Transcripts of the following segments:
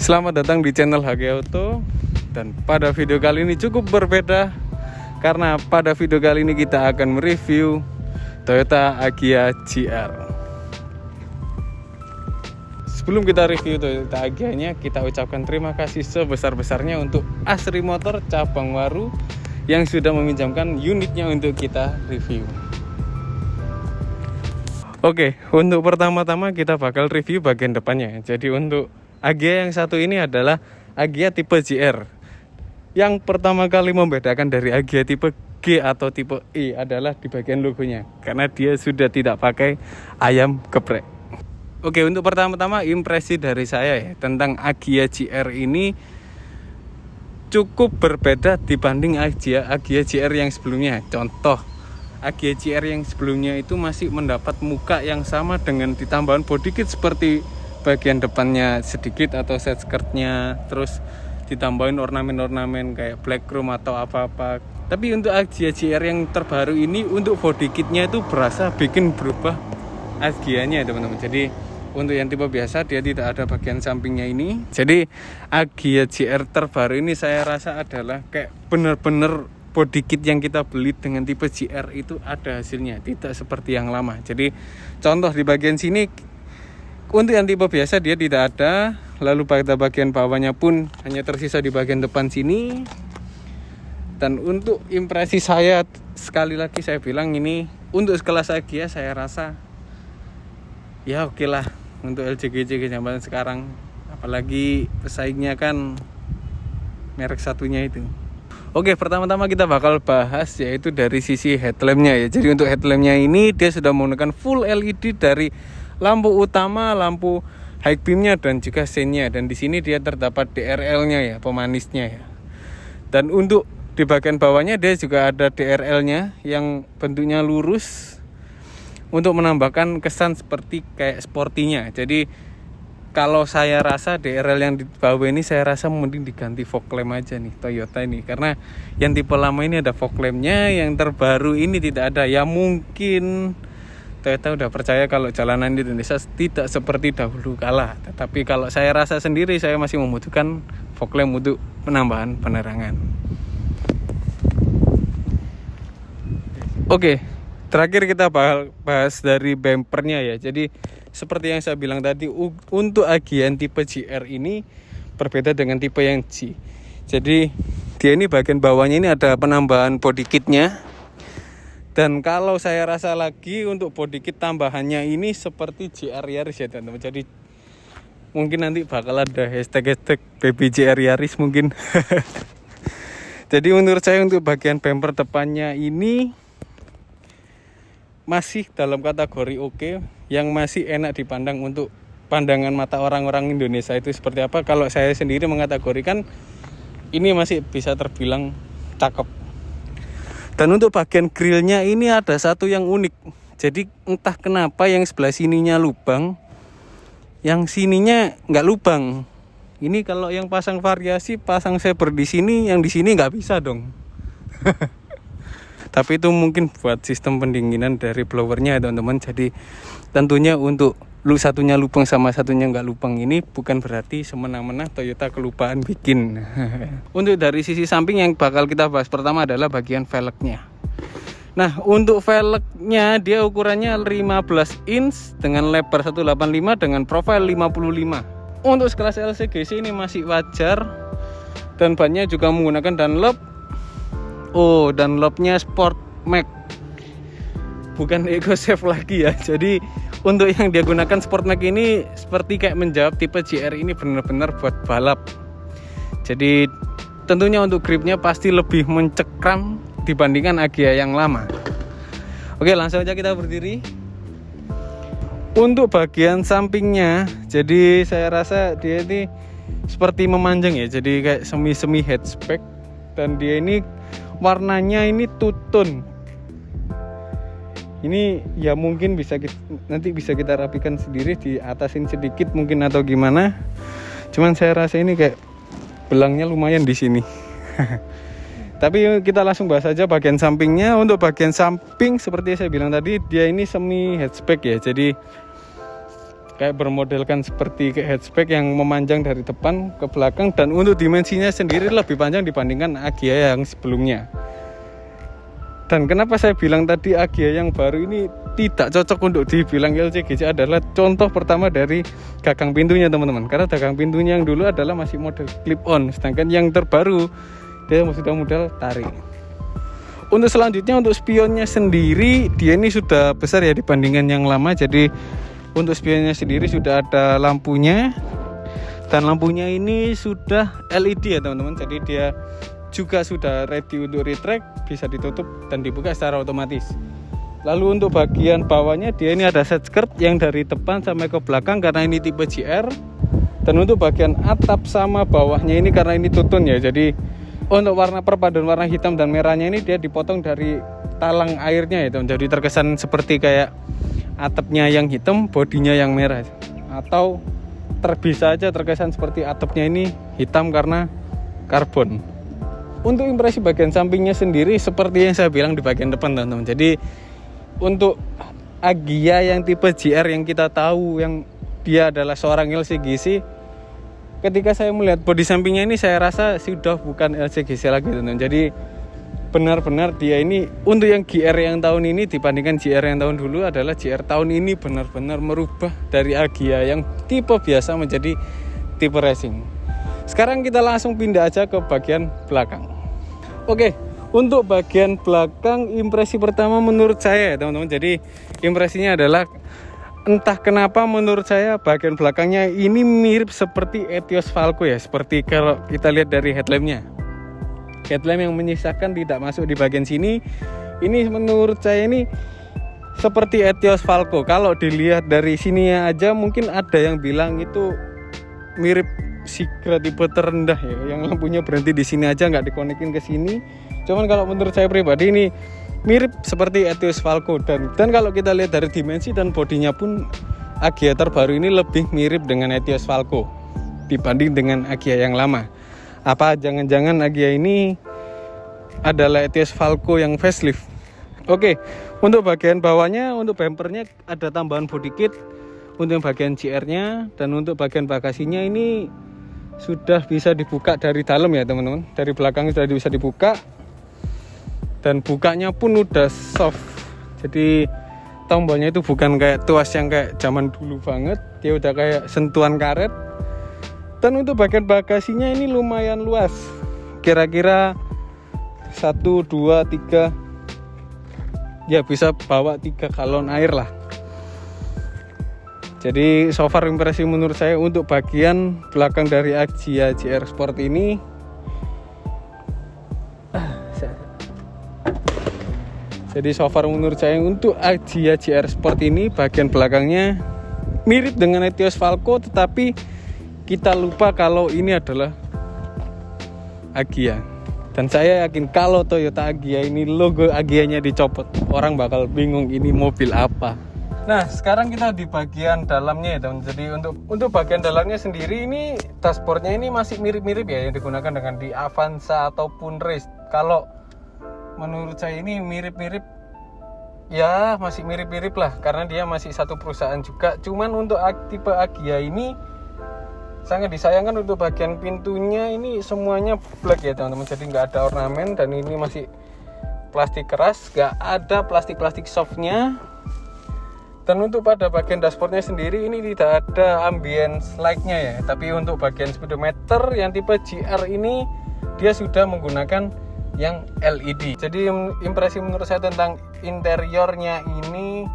Selamat datang di channel HG Auto. Dan pada video kali ini cukup berbeda, karena pada video kali ini kita akan mereview Toyota Agya GR. Sebelum kita review Toyota Agya-nya, kita ucapkan terima kasih sebesar-besarnya untuk Asri Motor cabang Waru yang sudah meminjamkan unitnya untuk kita review. Oke, untuk pertama-tama kita bakal review bagian depannya. Jadi untuk Agya yang satu ini adalah Agya tipe GR. Yang pertama kali membedakan dari Agya tipe G atau tipe E adalah di bagian logonya, karena dia sudah tidak pakai ayam geprek. Oke, untuk pertama-tama impresi dari saya ya tentang Agya GR ini cukup berbeda dibanding Agya GR yang sebelumnya. Contoh, Agya GR yang sebelumnya itu masih mendapat muka yang sama dengan ditambahan body kit seperti bagian depannya sedikit atau set skirtnya, terus ditambahin ornamen-ornamen kayak black chrome atau apa-apa. Tapi untuk Agya GR yang terbaru ini, untuk body kitnya itu berasa bikin berubah Agya-nya teman-teman. Jadi untuk yang tipe biasa dia tidak ada bagian sampingnya ini. Jadi Agya GR terbaru ini saya rasa adalah kayak bener-bener body kit yang kita beli dengan tipe GR itu ada hasilnya, tidak seperti yang lama. Jadi contoh di bagian sini, untuk yang tipe biasa dia tidak ada. Lalu pada bagian bawahnya pun hanya tersisa di bagian depan sini. Dan untuk impresi saya, sekali lagi saya bilang ini untuk sekelas Agya saya rasa ya oke lah untuk LCGC zaman sekarang. Apalagi pesaingnya kan merek satunya itu. Oke, pertama-tama kita bakal bahas yaitu dari sisi headlampnya ya. Jadi untuk headlampnya ini dia sudah menggunakan full LED dari lampu utama, lampu high beamnya dan juga sennya. Dan di sini dia terdapat DRL-nya ya, pemanisnya ya. Dan untuk di bagian bawahnya dia juga ada DRL-nya yang bentuknya lurus untuk menambahkan kesan seperti kayak sportinya. Jadi kalau saya rasa DRL yang di bawah ini saya rasa mending diganti fog lamp aja nih Toyota ini, karena yang tipe lama ini ada fog lamp-nya, yang terbaru ini tidak ada. Ya mungkin Toyota udah percaya kalau jalanan di Indonesia tidak seperti dahulu kala. Tetapi kalau saya rasa sendiri, saya masih membutuhkan fog lamp untuk penambahan penerangan. Oke, terakhir kita bahas dari bumpernya ya. Jadi seperti yang saya bilang tadi, untuk Agya tipe GR ini berbeda dengan tipe yang G. Jadi dia ini bagian bawahnya ini ada penambahan body kitnya. Dan kalau saya rasa lagi untuk body kit tambahannya ini seperti GR Yaris ya teman-teman. Jadi mungkin nanti bakal ada hashtag baby GR Yaris mungkin. Jadi menurut saya untuk bagian bumper depannya ini masih dalam kategori oke, yang masih enak dipandang untuk pandangan mata orang-orang Indonesia itu seperti apa. Kalau saya sendiri mengategorikan ini masih bisa terbilang cakep. Dan untuk bagian grillnya ini ada satu yang unik. Jadi entah kenapa yang sebelah sininya lubang, yang sininya nggak lubang. Ini kalau yang pasang variasi, pasang saber di sini, yang di sini nggak bisa dong. Tapi itu mungkin buat sistem pendinginan dari blowernya teman-teman. Jadi tentunya untuk satunya lubang sama satunya nggak lubang ini bukan berarti semena-mena Toyota kelupaan bikin. Untuk dari sisi samping yang bakal kita bahas pertama adalah bagian velgnya. Nah untuk velgnya dia ukurannya 15 inch dengan lebar 185 dengan profil 55. Untuk sekelas LCGC ini masih wajar. Dan bannya juga menggunakan Dunlop. Oh, Dunlopnya Sport Max, bukan EcoSafe lagi ya. Jadi untuk yang dia gunakan Sport Max ini seperti kayak menjawab tipe GR ini benar-benar buat balap. Jadi tentunya untuk gripnya pasti lebih mencekram dibandingkan Agya yang lama. Oke, langsung aja kita berdiri. Untuk bagian sampingnya, jadi saya rasa dia ini seperti memanjang ya. Jadi kayak semi hatchback. Dan dia ini warnanya ini two-tone. Ini ya mungkin nanti bisa kita rapikan sendiri, diatasin sedikit mungkin atau gimana. Cuman saya rasa ini kayak belangnya lumayan di sini. Tapi kita langsung bahas aja bagian sampingnya. Untuk bagian samping seperti saya bilang tadi, dia ini semi hatchback ya. Jadi kayak bermodelkan seperti kayak hatchback yang memanjang dari depan ke belakang, dan untuk dimensinya sendiri lebih panjang dibandingkan Agya yang sebelumnya. Dan kenapa saya bilang tadi Agya yang baru ini tidak cocok untuk dibilang LCGC adalah contoh pertama dari gagang pintunya teman-teman. Karena gagang pintunya yang dulu adalah masih model clip on, sedangkan yang terbaru dia sudah model tarik. Untuk selanjutnya untuk spionnya sendiri dia ini sudah besar ya dibandingkan yang lama. Jadi untuk spionnya sendiri sudah ada lampunya, dan lampunya ini sudah LED ya teman-teman. Jadi dia juga sudah ready untuk retract, bisa ditutup dan dibuka secara otomatis. Lalu untuk bagian bawahnya dia ini ada set skirt yang dari depan sampai ke belakang karena ini tipe GR. Dan untuk bagian atap sama bawahnya ini karena ini tutun ya, jadi untuk warna perpaduan warna hitam dan merahnya ini dia dipotong dari talang airnya ya teman. Jadi terkesan seperti kayak atapnya yang hitam, bodinya yang merah, atau bisa aja terkesan seperti atapnya ini hitam karena karbon. Untuk impresi bagian sampingnya sendiri seperti yang saya bilang di bagian depan teman-teman. Jadi untuk Agya yang tipe GR yang kita tahu yang dia adalah seorang LCGC, ketika saya melihat bodi sampingnya ini saya rasa sudah bukan LCGC lagi teman-teman. Jadi benar-benar dia ini untuk yang GR yang tahun ini dibandingkan GR yang tahun dulu adalah GR tahun ini benar-benar merubah dari Agya yang tipe biasa menjadi tipe racing. Sekarang kita langsung pindah aja ke bagian belakang. Oke, untuk bagian belakang impresi pertama menurut saya teman-teman. Jadi impresinya adalah entah kenapa menurut saya bagian belakangnya ini mirip seperti Etios Falco ya. Seperti kalau kita lihat dari headlampnya, headlamp yang menyisakan tidak masuk di bagian sini. Ini menurut saya ini seperti Etios Falco. Kalau dilihat dari sini aja mungkin ada yang bilang itu mirip Sigra tipe terendah ya, yang lampunya berhenti di sini aja nggak dikonekin ke sini. Cuman kalau menurut saya pribadi ini mirip seperti Etios Falco, dan kalau kita lihat dari dimensi dan bodinya pun Agya terbaru ini lebih mirip dengan Etios Falco dibanding dengan Agya yang lama. Apa jangan-jangan Agya ini adalah Etios Falco yang facelift? Oke, untuk bagian bawahnya, untuk bumpernya ada tambahan body kit untuk bagian GR-nya, dan untuk bagian bagasinya ini sudah bisa dibuka dari dalam ya teman-teman. Dari belakang sudah bisa dibuka, dan bukanya pun udah soft. Jadi tombolnya itu bukan kayak tuas yang kayak zaman dulu banget, dia udah kayak sentuhan karet. Dan untuk bagian bagasinya ini lumayan luas, kira-kira 1, 2, 3 ya bisa bawa 3 galon air lah. Jadi so far impresi menurut saya untuk bagian belakang dari Agya GR Sport ini menurut saya untuk Agya GR Sport ini bagian belakangnya mirip dengan Etios Falco, tetapi kita lupa kalau ini adalah Agya. Dan saya yakin kalau Toyota Agya ini logo Agyanya dicopot, orang bakal bingung ini mobil apa. Nah, sekarang kita di bagian dalamnya ya teman. Jadi untuk bagian dalamnya sendiri ini dashboardnya ini masih mirip-mirip ya yang digunakan dengan di Avanza ataupun Race. Kalau menurut saya ini mirip-mirip ya, masih mirip-mirip lah karena dia masih satu perusahaan juga. Cuman untuk tipe Agya ini sangat disayangkan untuk bagian pintunya ini semuanya black ya teman-teman. Jadi nggak ada ornamen, dan ini masih plastik keras, nggak ada plastik-plastik softnya. Dan untuk pada bagian dashboardnya sendiri ini tidak ada ambience light-nya ya. Tapi untuk bagian speedometer yang tipe GR ini dia sudah menggunakan yang LED. Jadi impresi menurut saya tentang interiornya ini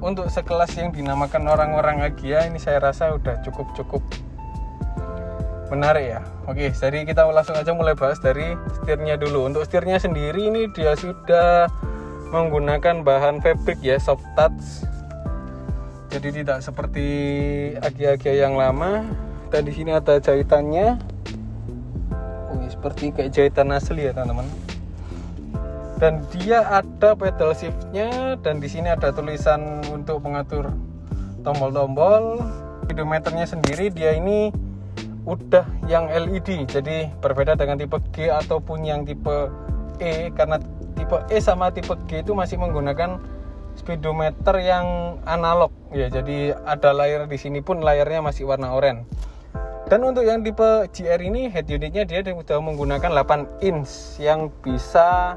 untuk sekelas yang dinamakan orang-orang Agya ini saya rasa udah cukup menarik ya. Oke, jadi kita langsung aja mulai bahas dari setirnya dulu. Untuk setirnya sendiri ini dia sudah menggunakan bahan fabric ya, soft touch. Jadi tidak seperti Agya-Agya yang lama. Dan di sini ada jahitannya. Seperti kayak jahitan asli ya teman-teman. Dan dia ada pedal shiftnya, dan di sini ada tulisan untuk mengatur tombol-tombol. Speedometernya sendiri dia ini udah yang LED, jadi berbeda dengan tipe G ataupun yang tipe E, karena tipe E sama tipe G itu masih menggunakan speedometer yang analog ya, jadi ada layar di sini pun layarnya masih warna oranye. Dan untuk yang tipe GR ini head unitnya dia sudah menggunakan 8 inch yang bisa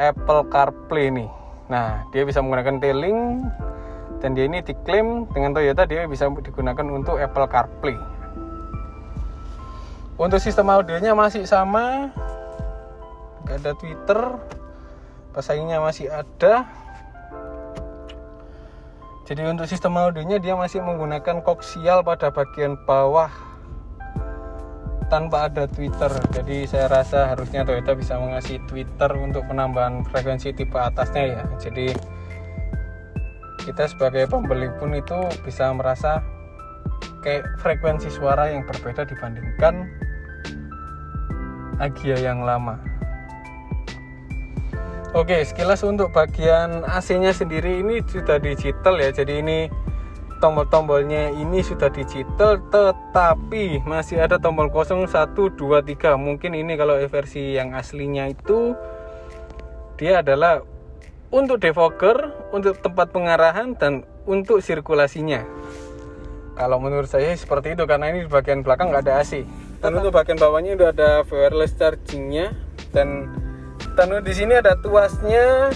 Apple CarPlay nih. Nah, dia bisa menggunakan T-Link dan dia ini diklaim dengan Toyota dia bisa digunakan untuk Apple CarPlay. Untuk sistem audionya masih sama, gak ada tweeter, pesaingnya masih ada. Jadi untuk sistem audionya dia masih menggunakan koaksial pada bagian bawah tanpa ada tweeter. Jadi saya rasa harusnya Toyota bisa mengasih tweeter untuk penambahan frekuensi tipe atasnya ya. Jadi kita sebagai pembeli pun itu bisa merasa kayak frekuensi suara yang berbeda dibandingkan Agya yang lama. Oke, sekilas untuk bagian AC-nya sendiri ini sudah digital ya. Jadi ini tombol-tombolnya ini sudah digital, tetapi masih ada tombol kosong 1, 2, 3. Mungkin ini kalau versi yang aslinya itu dia adalah untuk defogger, untuk tempat pengarahan, dan untuk sirkulasinya. Kalau menurut saya seperti itu, karena ini di bagian belakang nggak ada AC. Dan untuk bagian bawahnya udah ada wireless chargingnya, dan di sini ada tuasnya.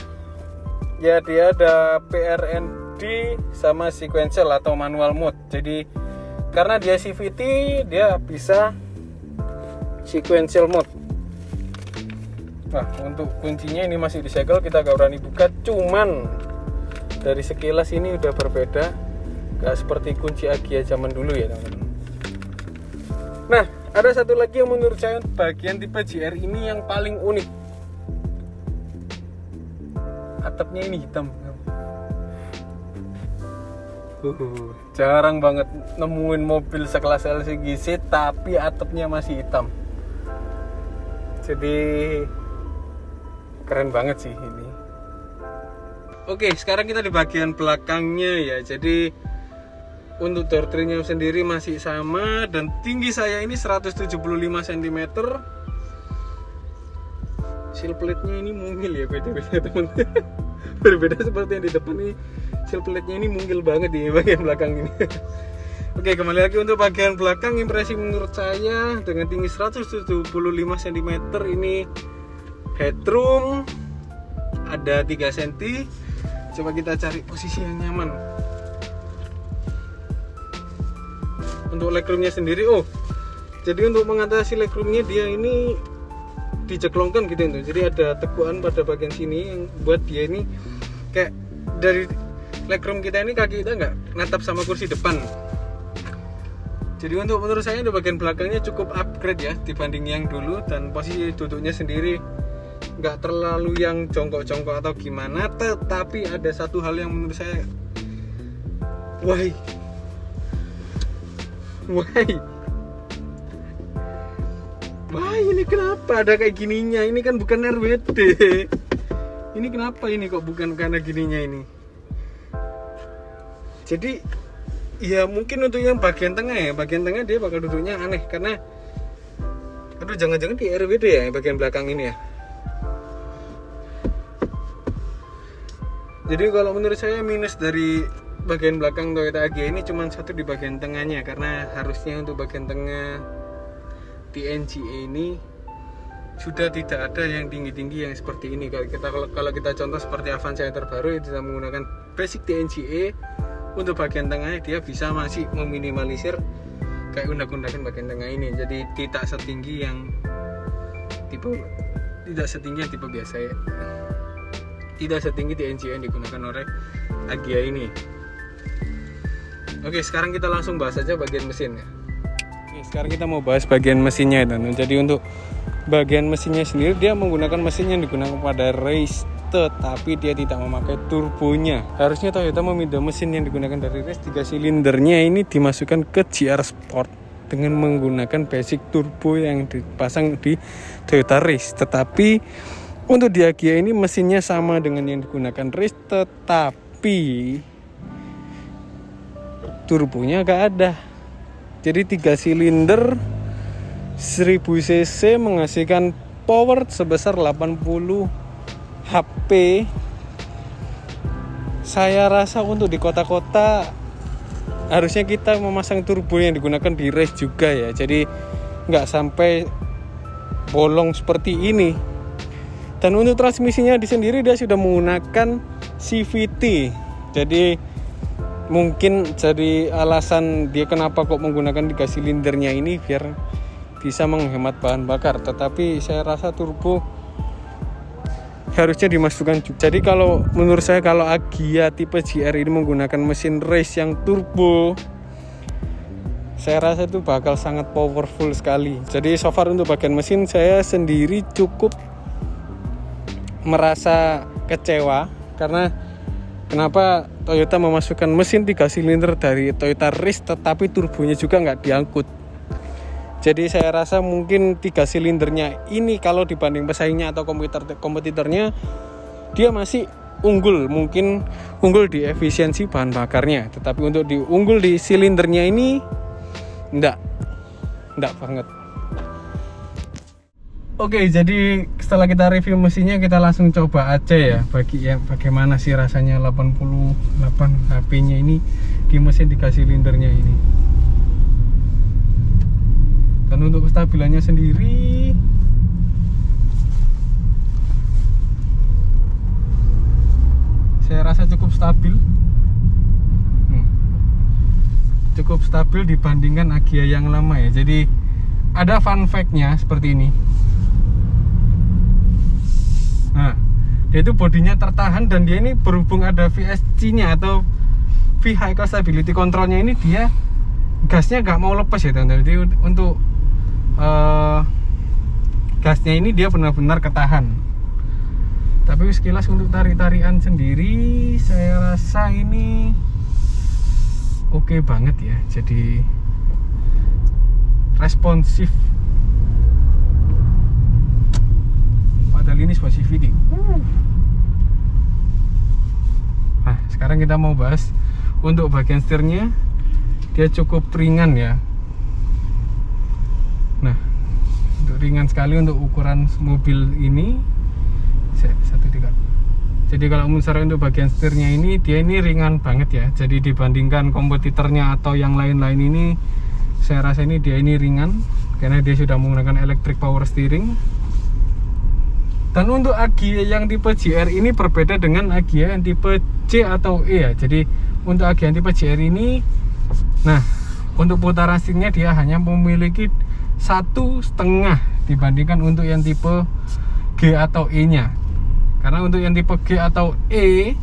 Ya, dia ada PRND sama sequential atau manual mode. Jadi karena dia CVT, dia bisa sequential mode. Nah, untuk kuncinya ini masih disegel, kita gak berani buka. Cuman dari sekilas ini udah berbeda, gak seperti kunci Agya zaman dulu ya teman-teman. Nah, ada satu lagi yang menurut saya bagian tipe GR ini yang paling unik. Atapnya ini hitam. Jarang banget nemuin mobil sekelas LCGC tapi atapnya masih hitam. Jadi keren banget sih ini. Oke, sekarang kita di bagian belakangnya ya. Jadi untuk door tray-nya sendiri masih sama dan tinggi saya ini 175 cm. Seal plate-nya ini mungil ya, beda-beda teman. Berbeda seperti yang di depan nih. Seal plate-nya ini mungil banget di bagian belakang ini. Oke, kembali lagi untuk bagian belakang. Impresi menurut saya dengan tinggi 175 cm ini headroom ada 3 cm. Coba kita cari posisi yang nyaman. Untuk legroomnya sendiri, jadi untuk mengatasi legroomnya dia ini diceklongkan gitu tuh. Jadi ada tekuan pada bagian sini yang buat dia ini kayak dari legroom kita ini kaki kita nggak natap sama kursi depan. Jadi untuk menurut saya untuk bagian belakangnya cukup upgrade ya dibanding yang dulu, dan posisi duduknya sendiri nggak terlalu yang jongkok-jongkok atau gimana. Tetapi ada satu hal yang menurut saya why ini kenapa ada kayak gininya? Ini kan bukan RWD. Ini kenapa ini kok bukan karena gininya ini? Jadi ya mungkin untuk yang bagian tengah ya, bagian tengah dia bakal duduknya aneh karena jangan-jangan di RWD ya bagian belakang ini ya. Jadi kalau menurut saya minus dari bagian belakang Toyota Agya ini cuma satu di bagian tengahnya, karena harusnya untuk bagian tengah TNGA ini sudah tidak ada yang tinggi-tinggi yang seperti ini. Kalau kita contoh seperti Avanza yang terbaru yang tidak menggunakan basic TNGA, untuk bagian tengahnya dia bisa masih meminimalisir kayak undak-undakan bagian tengah ini. Jadi tidak setinggi yang tipe biasa ya. Tidak setinggi TNGA yang digunakan oleh Agya ini. Oke, sekarang kita langsung bahas aja bagian mesin ya. Sekarang kita mau bahas bagian mesinnya dan jadi untuk bagian mesinnya sendiri dia menggunakan mesin yang digunakan pada race, tetapi dia tidak memakai turbonya. Harusnya Toyota memindah mesin yang digunakan dari race 3 silindernya ini dimasukkan ke GR Sport dengan menggunakan basic turbo yang dipasang di Toyota Race. Tetapi untuk di Agya ini mesinnya sama dengan yang digunakan race, tetapi turbonya gak ada. Jadi 3 silinder 1000 cc menghasilkan power sebesar 80 HP saya rasa untuk di kota-kota harusnya kita memasang turbo yang digunakan di race juga ya, jadi nggak sampai bolong seperti ini. Dan untuk transmisinya di sendiri dia sudah menggunakan CVT, jadi mungkin jadi alasan dia kenapa kok menggunakan 3 silindernya ini biar bisa menghemat bahan bakar. Tetapi saya rasa turbo harusnya dimasukkan juga. Jadi kalau menurut saya, kalau Agya tipe GR ini menggunakan mesin race yang turbo, saya rasa itu bakal sangat powerful sekali. Jadi so far untuk bagian mesin saya sendiri cukup merasa kecewa, karena kenapa Toyota memasukkan mesin 3 silinder dari Toyota Race tetapi turbonya juga nggak diangkut. Jadi saya rasa mungkin 3 silindernya ini kalau dibanding pesaingnya atau kompetitornya dia masih unggul, mungkin unggul di efisiensi bahan bakarnya, tetapi untuk unggul di silindernya ini enggak banget. Oke, jadi setelah kita review mesinnya, kita langsung coba aja ya bagaimana sih rasanya 88 HP-nya ini di mesin 3 silindernya ini. Dan untuk kestabilannya sendiri saya rasa cukup stabil. Cukup stabil dibandingkan Agya yang lama ya. Jadi ada fun fact-nya seperti ini. Nah, dia itu bodinya tertahan, dan dia ini berhubung ada VSC-nya atau Vehicle Stability Control-nya ini, dia gasnya nggak mau lepas ya teman-teman. Jadi untuk gasnya ini dia benar-benar ketahan. Tapi sekilas untuk tarik-tarikan sendiri saya rasa ini oke banget ya. Jadi responsif, padahal ini sebuah CVT. Nah, sekarang kita mau bahas untuk bagian setirnya. Dia cukup ringan ya. Nah, untuk ringan sekali untuk ukuran mobil ini. 1.3. Jadi kalau misalnya untuk bagian setirnya ini, dia ini ringan banget ya. Jadi dibandingkan kompetitornya atau yang lain-lain ini, saya rasa ini dia ini ringan karena dia sudah menggunakan electric power steering. Dan untuk Agya yang tipe GR ini berbeda dengan Agya yang tipe C atau E ya. Jadi untuk Agya yang tipe GR ini, nah untuk putaran setirnya dia hanya memiliki 1,5 dibandingkan untuk yang tipe G atau E nya. Karena untuk yang tipe G atau E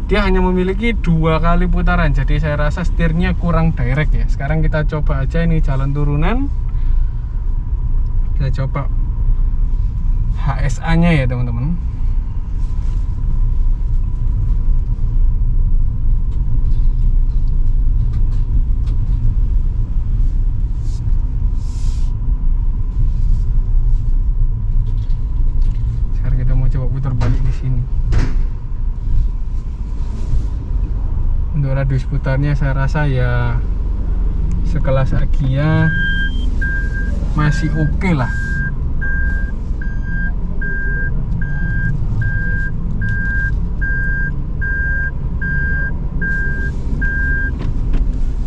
dia hanya memiliki 2 kali putaran. Jadi saya rasa setirnya kurang direct ya. Sekarang kita coba aja ini jalan turunan. Kita coba HSA nya ya teman-teman. Coba putar balik di sini. Untuk radius putarnya saya rasa ya sekelas Agya masih oke lah.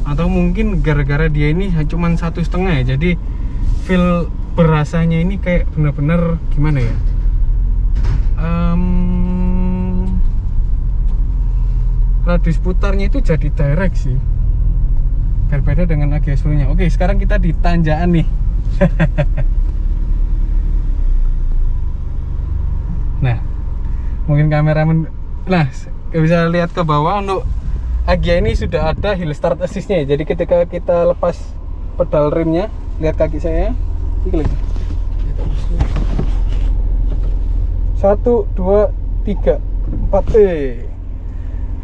Atau mungkin gara-gara dia ini cuma 1,5 ya, jadi feel berasanya ini kayak bener-bener gimana ya, radius putarnya itu jadi direct sih, berbeda dengan Agya sebelumnya. Oke, sekarang kita di tanjakan nih. Nah, mungkin kameramen, nah bisa lihat ke bawah. Untuk Agya ini sudah ada hill start assist-nya. Jadi ketika kita lepas pedal remnya, lihat kaki saya, ini lagi 1, 2, 3,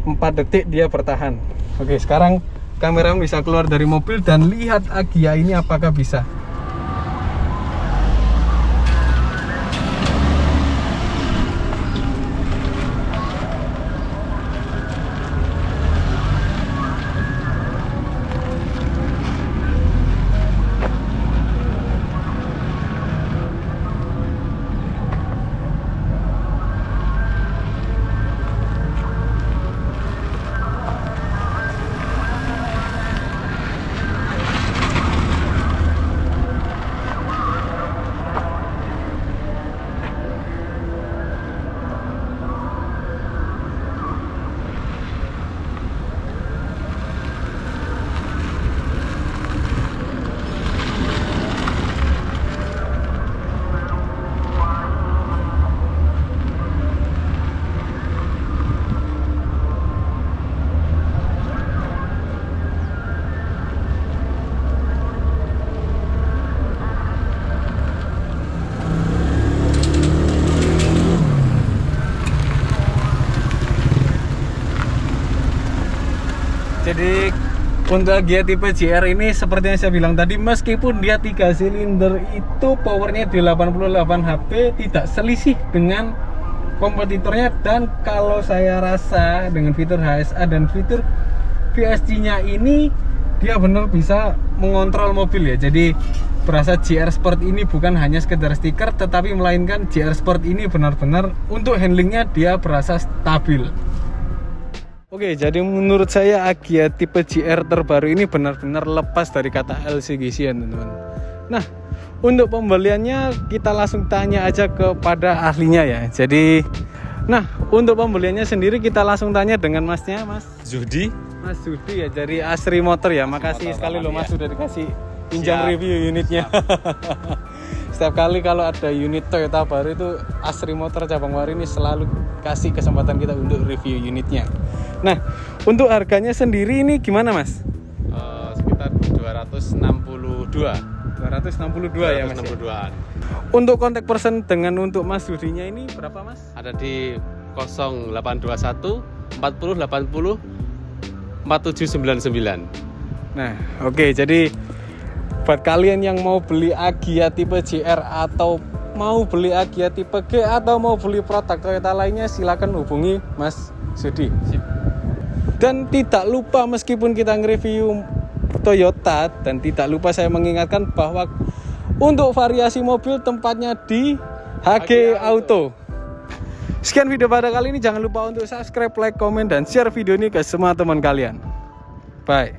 4 detik dia bertahan. Oke, sekarang kameramen bisa keluar dari mobil dan lihat Agya ini apakah bisa. jadi untuk Agya tipe JR ini seperti yang saya bilang tadi, meskipun dia 3 silinder itu powernya di 88 HP, tidak selisih dengan kompetitornya. Dan kalau saya rasa dengan fitur HSA dan fitur VSC-nya ini, dia benar bisa mengontrol mobil ya. Jadi berasa JR Sport ini bukan hanya sekedar stiker, tetapi melainkan JR Sport ini benar-benar untuk handlingnya dia berasa stabil. Oke, jadi menurut saya Agya tipe JR terbaru ini benar-benar lepas dari kata LCGC ya teman-teman. Nah, untuk pembeliannya kita langsung tanya aja kepada ahlinya ya. Jadi, nah untuk pembeliannya sendiri kita langsung tanya dengan masnya, Mas Zudi. Mas Zudi ya, dari Asri Motor ya. Makasih sekali loh Mas sudah dikasih pinjam review unitnya. Setiap kali kalau ada unit Toyota baru itu Asri Motor cabang Waru ini selalu kasih kesempatan kita untuk review unitnya. Nah, untuk harganya sendiri ini gimana Mas? Sekitar 262 ya Mas. 262-an. Untuk kontak person dengan untuk Mas Zudinya ini berapa Mas? Ada di 0821 40 80 4799. Nah, oke, jadi buat kalian yang mau beli Agya tipe JR atau mau beli Agya tipe G atau mau beli produk Toyota lainnya, silakan hubungi Mas Zudi. Dan tidak lupa, meskipun kita nge-review Toyota, dan tidak lupa saya mengingatkan bahwa untuk variasi mobil tempatnya di HG Auto. Sekian video pada kali ini, jangan lupa untuk subscribe, like, komen, dan share video ini ke semua teman kalian. Bye.